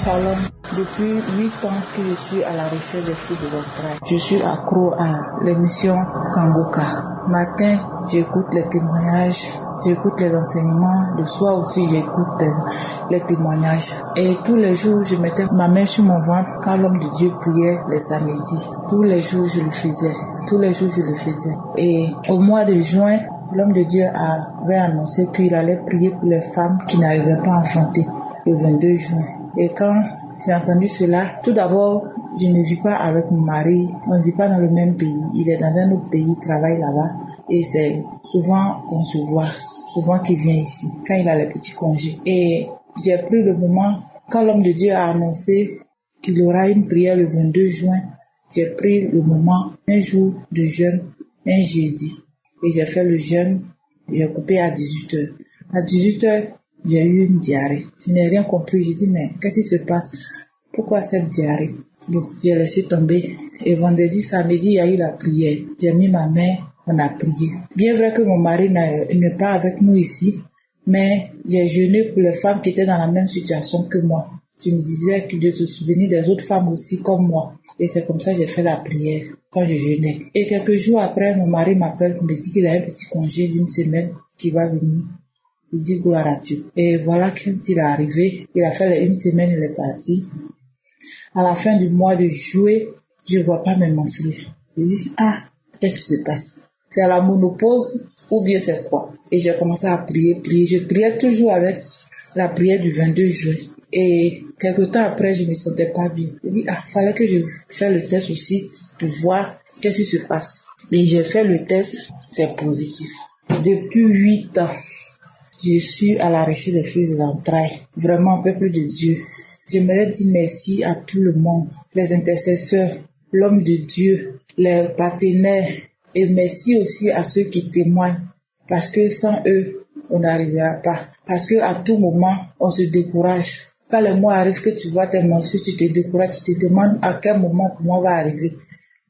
Salom. Depuis 8 ans que je suis à la recherche des fruits de l'entraille. Je suis accro à l'émission Kangoka. Matin, j'écoute les témoignages, j'écoute les enseignements. Le soir aussi, j'écoute les témoignages. Et tous les jours, je mettais ma main sur mon ventre quand l'homme de Dieu priait les samedis. Tous les jours, je le faisais. Et au mois de juin, l'homme de Dieu avait annoncé qu'il allait prier pour les femmes qui n'arrivaient pas à enfanter le 22 juin. Et quand j'ai entendu cela, tout d'abord, je ne vis pas avec mon mari, on ne vit pas dans le même pays. Il est dans un autre pays, il travaille là-bas. Et c'est souvent qu'on se voit, souvent qu'il vient ici, quand il a les petits congés. Et j'ai pris le moment, quand l'homme de Dieu a annoncé qu'il y aura une prière le 22 juin, j'ai pris le moment, un jour de jeûne, un jeudi. Et j'ai fait le jeûne, j'ai coupé à 18h. À 18h, j'ai eu une diarrhée. Je n'ai rien compris. J'ai dit, mais qu'est-ce qui se passe? Pourquoi cette diarrhée? Bon, j'ai laissé tomber. Et vendredi, samedi, il y a eu la prière. J'ai mis ma main, on a prié. Bien vrai que mon mari n'est pas avec nous ici, mais j'ai jeûné pour les femmes qui étaient dans la même situation que moi. Je me disais que de se souvenir des autres femmes aussi comme moi. Et c'est comme ça que j'ai fait la prière quand je jeûnais. Et quelques jours après, mon mari m'appelle, me dit qu'il a un petit congé d'une semaine qui va venir. Il dit gloire à Dieu. Et voilà, quand il est arrivé, il a fait une semaine, il est parti. À la fin du mois de juillet, je vois pas mes menstrues. Je dis, qu'est-ce qui se passe? C'est à la ménopause ou bien c'est quoi? Et j'ai commencé à prier. Je priais toujours avec la prière du 22 juin. Et quelque temps après, je me sentais pas bien. Je dis, fallait que je fasse le test aussi pour voir qu'est-ce qui se passe. Et j'ai fait le test, c'est positif. Depuis 8 ans, je suis à la recherche des fruits de l'entraille. Vraiment, peuple de Dieu. J'aimerais dire merci à tout le monde, les intercesseurs, l'homme de Dieu, les partenaires. Et merci aussi à ceux qui témoignent. Parce que sans eux, on n'arrivera pas. Parce que à tout moment, on se décourage. Quand le mois arrive que tu vois tes menstrues, tu te décourages, tu te demandes à quel moment comment va arriver.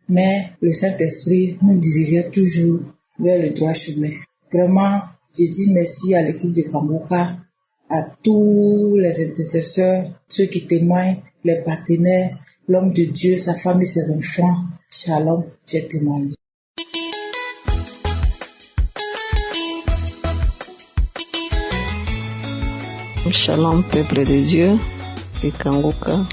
Mais le Saint-Esprit nous dirigeait toujours vers le droit chemin. Vraiment, je dis merci à l'équipe de Kangoka, à tous les intercesseurs, ceux qui témoignent, les partenaires, l'homme de Dieu, sa femme et ses enfants. Shalom, j'ai témoigné. Shalom, peuple de Dieu, de Kangoka.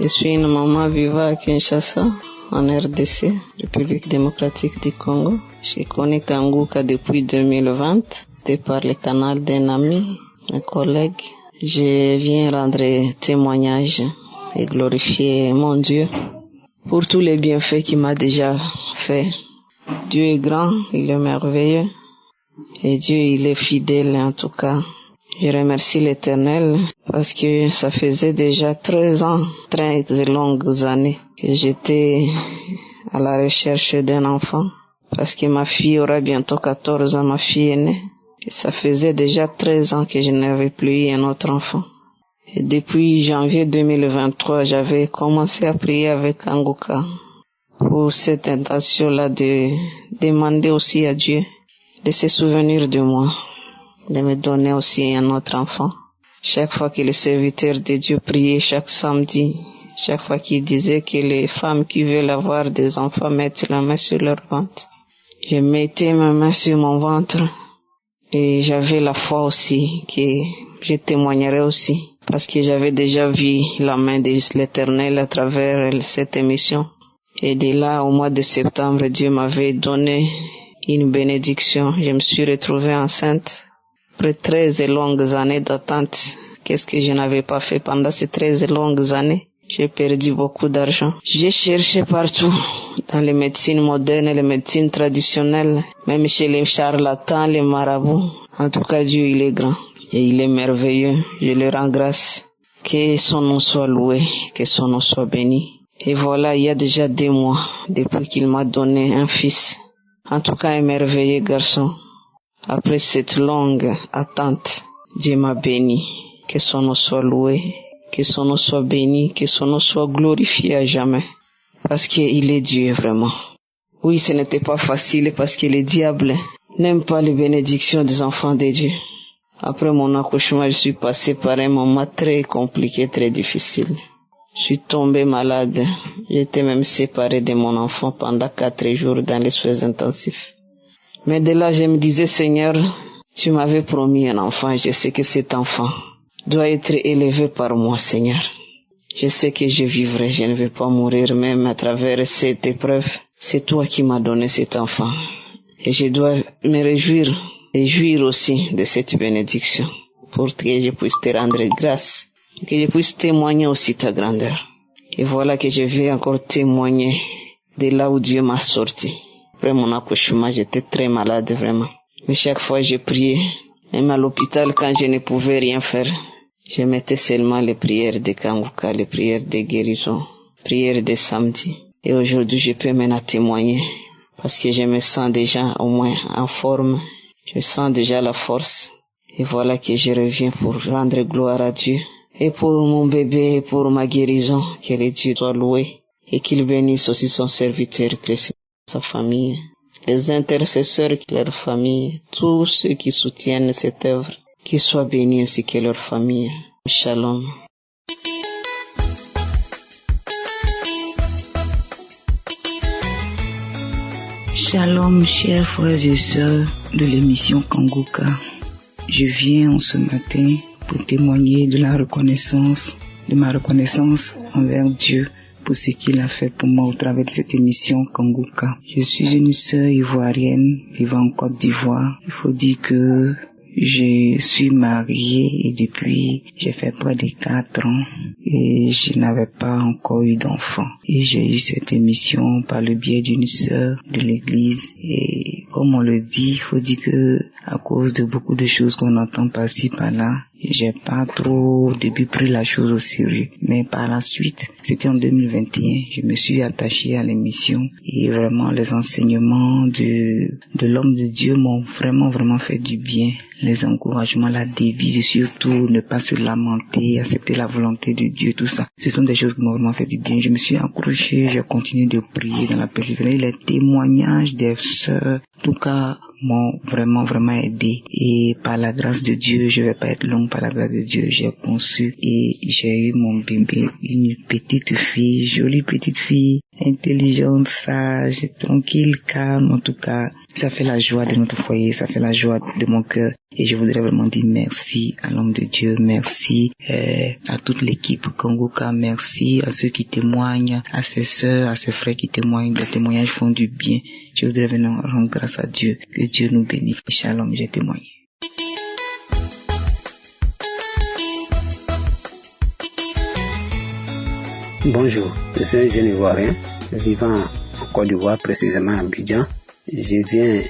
Je suis une maman vivant à Kinshasa, en RDC, République démocratique du Congo. Je connais Kangoka depuis 2020, c'était par le canal d'un ami, un collègue. Je viens rendre témoignage et glorifier mon Dieu pour tous les bienfaits qu'il m'a déjà fait. Dieu est grand, il est merveilleux et Dieu il est fidèle en tout cas. Je remercie l'Éternel parce que ça faisait déjà 13 longues années que j'étais à la recherche d'un enfant. Parce que ma fille aura bientôt 14 ans, ma fille est née. Et ça faisait déjà 13 ans que je n'avais plus eu un autre enfant. Et depuis janvier 2023, j'avais commencé à prier avec Kangoka pour cette intention-là de demander aussi à Dieu de se souvenir de moi, de me donner aussi un autre enfant. Chaque fois que les serviteurs de Dieu priaient chaque samedi, chaque fois qu'ils disaient que les femmes qui veulent avoir des enfants mettent la main sur leur ventre, je mettais ma main sur mon ventre et j'avais la foi aussi que je témoignerais aussi parce que j'avais déjà vu la main de l'Éternel à travers cette émission. Et de là, au mois de septembre, Dieu m'avait donné une bénédiction. Je me suis retrouvée enceinte. Après 13 longues années d'attente, qu'est-ce que je n'avais pas fait pendant ces 13 longues années? J'ai perdu beaucoup d'argent. J'ai cherché partout, dans les médecines modernes, les médecines traditionnelles, même chez les charlatans, les marabouts. En tout cas, Dieu, il est grand et il est merveilleux. Je le rends grâce. Que son nom soit loué, que son nom soit béni. Et voilà, il y a déjà 2 mois depuis qu'il m'a donné un fils. En tout cas, un merveilleux garçon. Après cette longue attente, Dieu m'a béni. Que son nom soit loué, que son nom soit béni, que son nom soit glorifié à jamais. Parce qu'il est Dieu vraiment. Oui, ce n'était pas facile parce que le diable n'aime pas les bénédictions des enfants de Dieu. Après mon accouchement, je suis passée par un moment très compliqué, très difficile. Je suis tombée malade. J'étais même séparée de mon enfant pendant 4 jours dans les soins intensifs. Mais de là, je me disais, Seigneur, tu m'avais promis un enfant. Je sais que cet enfant doit être élevé par moi, Seigneur. Je sais que je vivrai, je ne vais pas mourir même à travers cette épreuve. C'est toi qui m'as donné cet enfant. Et je dois me réjouir et jouir aussi de cette bénédiction pour que je puisse te rendre grâce, que je puisse témoigner aussi ta grandeur. Et voilà que je vais encore témoigner de là où Dieu m'a sorti. Après mon accouchement, j'étais très malade vraiment. Mais chaque fois je priais, même à l'hôpital quand je ne pouvais rien faire, je mettais seulement les prières de Kanguka, les prières de guérison, prières de samedi. Et aujourd'hui je peux maintenant témoigner parce que je me sens déjà au moins en forme. Je sens déjà la force. Et voilà que je reviens pour rendre gloire à Dieu. Et pour mon bébé, et pour ma guérison, que le Dieu soit loué. Et qu'il bénisse aussi son serviteur, sa famille, les intercesseurs, leur famille, tous ceux qui soutiennent cette œuvre, qu'ils soient bénis ainsi que leur famille. Shalom. Shalom, chers frères et sœurs de l'émission Kanguka. Je viens en ce matin pour témoigner de ma reconnaissance envers Dieu pour ce qu'il a fait pour moi au travers de cette émission Kanguka. Je suis une sœur ivoirienne vivant en Côte d'Ivoire. Il faut dire que je suis mariée et depuis j'ai fait près de 4 ans et je n'avais pas encore eu d'enfant. Et j'ai eu cette émission par le biais d'une sœur de l'église et comme on le dit, il faut dire que à cause de beaucoup de choses qu'on entend par-ci par-là, j'ai pas trop au début pris la chose au sérieux. Mais par la suite, c'était en 2021, je me suis attachée à l'émission et vraiment les enseignements de l'homme de Dieu m'ont vraiment fait du bien. Les encouragements, la devise et surtout ne pas se lamenter, accepter la volonté de Dieu, tout ça. Ce sont des choses qui m'ont vraiment fait du bien. Je me suis accroché, j'ai continué de prier dans la persévérance. Les témoignages des sœurs, en tout cas, m'ont vraiment aidé. Et par la grâce de Dieu, je vais pas être longue, par la grâce de Dieu, j'ai conçu et j'ai eu mon bébé, une petite fille, jolie petite fille, intelligente, sage, tranquille, calme, en tout cas. Ça fait la joie de notre foyer, ça fait la joie de mon cœur. Et je voudrais vraiment dire merci à l'homme de Dieu, merci à toute l'équipe Kanguka, merci à ceux qui témoignent, à ses sœurs, à ses frères qui témoignent. Les témoignages font du bien. Je voudrais vraiment rendre grâce à Dieu. Que Dieu nous bénisse. Shalom, j'ai témoigné. Bonjour, je suis un jeune Ivoirien vivant en Côte d'Ivoire, précisément à Abidjan. Je viens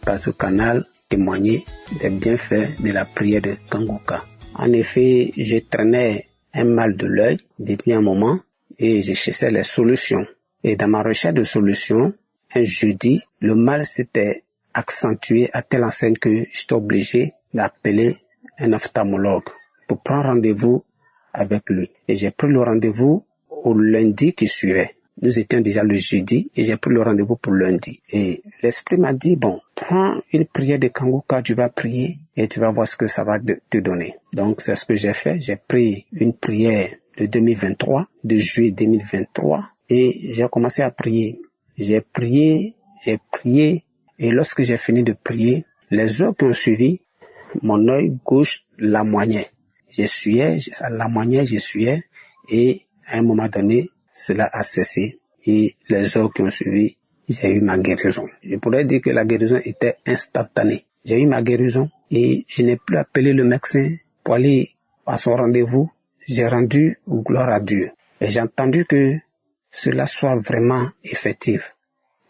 par ce canal témoigner des bienfaits de la prière de Kanguka. En effet, je traînais un mal de l'œil depuis un moment et je cherchais les solutions. Et dans ma recherche de solutions, un jeudi, le mal s'était accentué à telle enseigne que j'étais obligé d'appeler un ophtalmologue pour prendre rendez-vous avec lui. Et j'ai pris le rendez-vous au lundi qui suivait. Nous étions déjà le jeudi et j'ai pris le rendez-vous pour lundi. Et l'esprit m'a dit, bon, prends une prière de Kanguka, tu vas prier et tu vas voir ce que ça va te donner. Donc c'est ce que j'ai fait. J'ai pris une prière de 2023, de juillet 2023 et j'ai commencé à prier. J'ai prié et lorsque j'ai fini de prier, les heures qui ont suivi, mon œil gauche lamoignait. J'essuyais et à un moment donné, cela a cessé et les heures qui ont suivi, j'ai eu ma guérison. Je pourrais dire que la guérison était instantanée. J'ai eu ma guérison et je n'ai plus appelé le médecin pour aller à son rendez-vous. J'ai rendu gloire à Dieu. Et j'ai entendu que cela soit vraiment effectif.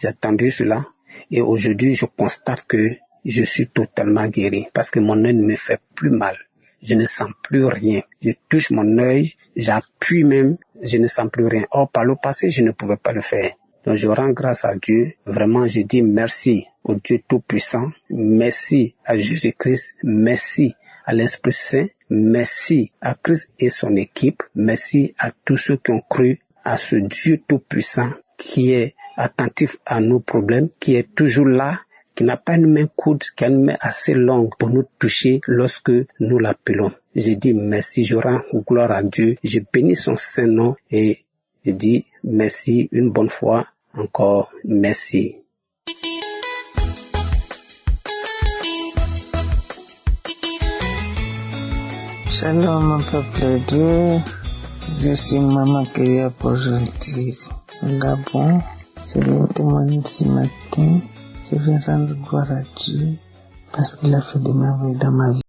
J'ai entendu cela et aujourd'hui je constate que je suis totalement guéri parce que mon œil ne me fait plus mal. Je ne sens plus rien. Je touche mon œil, j'appuie même, je ne sens plus rien. Or, par le passé, je ne pouvais pas le faire. Donc, je rends grâce à Dieu. Vraiment, je dis merci au Dieu Tout-Puissant. Merci à Jésus-Christ. Merci à l'Esprit Saint. Merci à Christ et son équipe. Merci à tous ceux qui ont cru à ce Dieu Tout-Puissant qui est attentif à nos problèmes, qui est toujours là, qui n'a pas une main courte, qui a une main assez longue pour nous toucher lorsque nous l'appelons. Je dis merci, je rends gloire à Dieu, je bénis son saint nom et je dis merci une bonne fois, encore merci. Shalom mon peuple de Dieu, je suis Maman Kéria pour Gentil, Gabon. Je viens témoigner ce matin, je viens rendre gloire à Dieu parce qu'il a fait de merveilles dans ma vie.